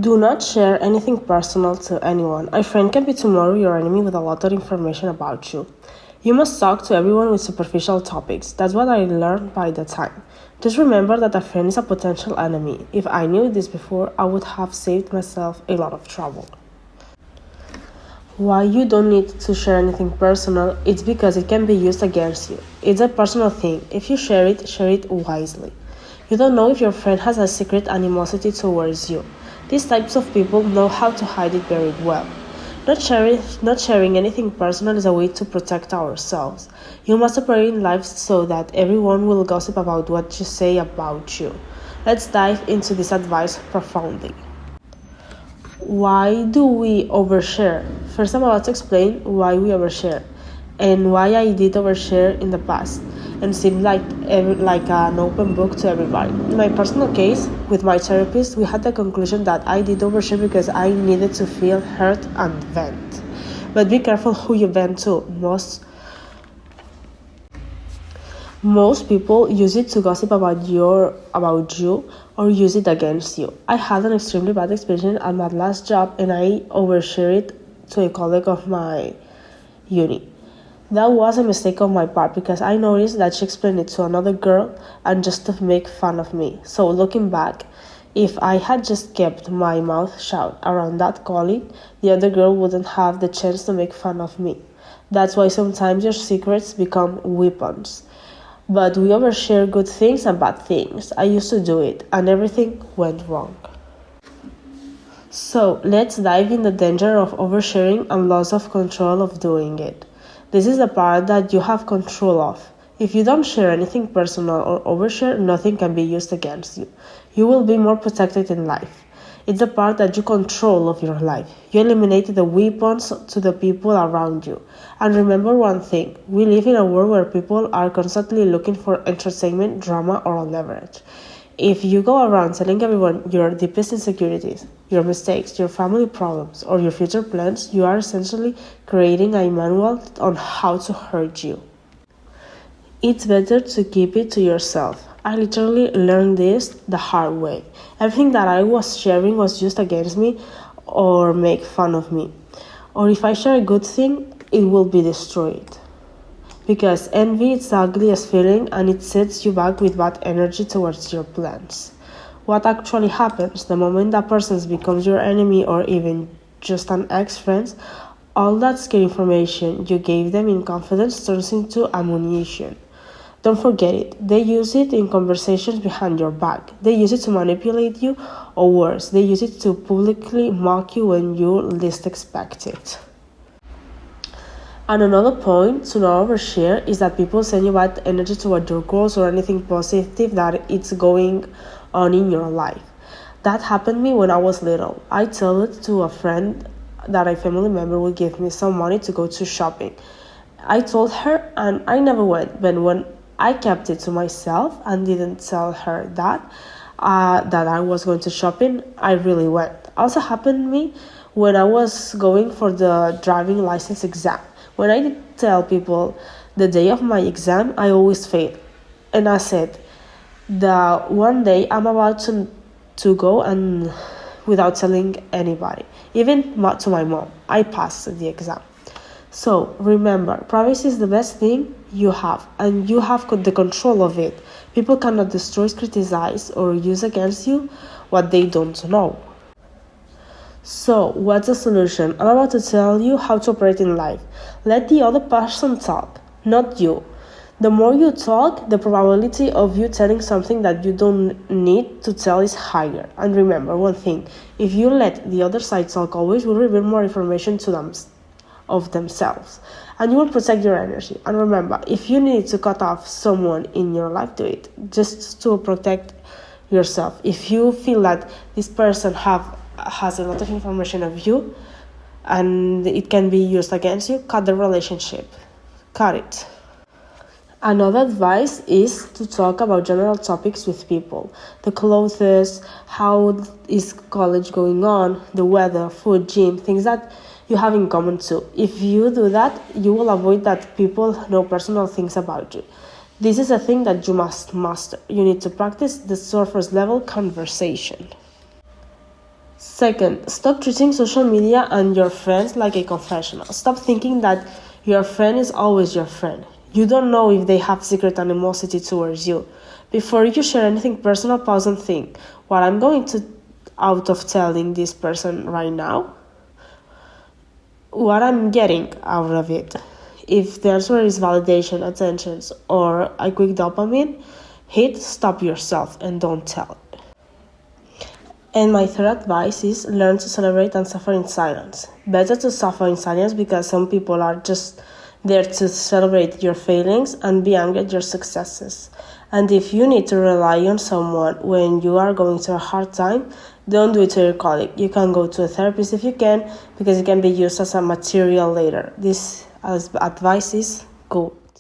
Do not share anything personal to anyone. A friend can be tomorrow your enemy with a lot of information about you. You must talk to everyone with superficial topics. That's what I learned by the time. Just remember that a friend is a potential enemy. If I knew this before, I would have saved myself a lot of trouble. Why you don't need to share anything personal, it's because it can be used against you. It's a personal thing. If you share it wisely. You don't know if your friend has a secret animosity towards you. These types of people know how to hide it very well. Not sharing anything personal is a way to protect ourselves. You must operate in life so that everyone will gossip about what you say about you. Let's dive into this advice profoundly. Why do we overshare? First, I'm about to explain why we overshare and why I did overshare in the past and seemed like an open book to everybody. In my personal case, with my therapist, we had the conclusion that I did overshare because I needed to feel hurt and vent. But be careful who you vent to. Most people use it to gossip about you or use it against you. I had an extremely bad experience at my last job and I overshared it to a colleague of my uni. That was a mistake on my part because I noticed that she explained it to another girl and just to make fun of me. So looking back, if I had just kept my mouth shut around that colleague, the other girl wouldn't have the chance to make fun of me. That's why sometimes your secrets become weapons. But we overshare good things and bad things. I used to do it, and everything went wrong. So let's dive in the danger of oversharing and loss of control of doing it. This is the part that you have control of. If you don't share anything personal or overshare, nothing can be used against you. You will be more protected in life. It's the part that you control of your life. You eliminate the weapons to the people around you. And remember one thing, we live in a world where people are constantly looking for entertainment, drama, or leverage. If you go around telling everyone your deepest insecurities, your mistakes, your family problems, or your future plans, you are essentially creating a manual on how to hurt you. It's better to keep it to yourself. I literally learned this the hard way. Everything that I was sharing was used against me or make fun of me. Or if I share a good thing, it will be destroyed. Because envy is the ugliest feeling and it sets you back with bad energy towards your plans. What actually happens the moment that person becomes your enemy or even just an ex-friend, all that scary information you gave them in confidence turns into ammunition. Don't forget it. They use it in conversations behind your back. They use it to manipulate you, or worse, they use it to publicly mock you when you least expect it. And another point to not overshare is that people send you bad energy toward your goals or anything positive that it's going on in your life. That happened to me when I was little. I told it to a friend that a family member would give me some money to go to shopping. I told her and I never went, but when I kept it to myself and didn't tell her that I was going to shopping, I really went. Also happened to me when I was going for the driving license exam. When I did tell people the day of my exam, I always failed. And I said, the one day I'm about to go and without telling anybody, even to my mom, I passed the exam. So remember, privacy is the best thing you have, and you have the control of it. People cannot destroy, criticize, or use against you what they don't know. So, what's the solution? I'm about to tell you how to operate in life. Let the other person talk, not you. The more you talk, the probability of you telling something that you don't need to tell is higher. And remember one thing, if you let the other side talk, always will reveal more information to them of themselves, and you will protect your energy. And remember, if you need to cut off someone in your life, do it just to protect yourself. If you feel that this person has a lot of information of you and it can be used against you, cut the relationship. Cut it. Another advice is to talk about general topics with people. The clothes, how is college going on, the weather, food, gym, things that you have in common too. If you do that, you will avoid that people know personal things about you. This is a thing that you must master. You need to practice the surface level conversation. Second, stop treating social media and your friends like a confessional. Stop thinking that your friend is always your friend. You don't know if they have secret animosity towards you. Before you share anything personal, pause and think, what I'm going to out of telling this person right now? What I'm getting out of it? If the answer is validation, attention, or a quick dopamine hit, stop yourself and don't tell it. And my third advice is learn to celebrate and suffer in silence. Better to suffer in silence because some people are just there to celebrate your failings and be angry at your successes. And if you need to rely on someone when you are going through a hard time, don't do it to your colleague. You can go to a therapist if you can, because it can be used as a material later. This advice is cool.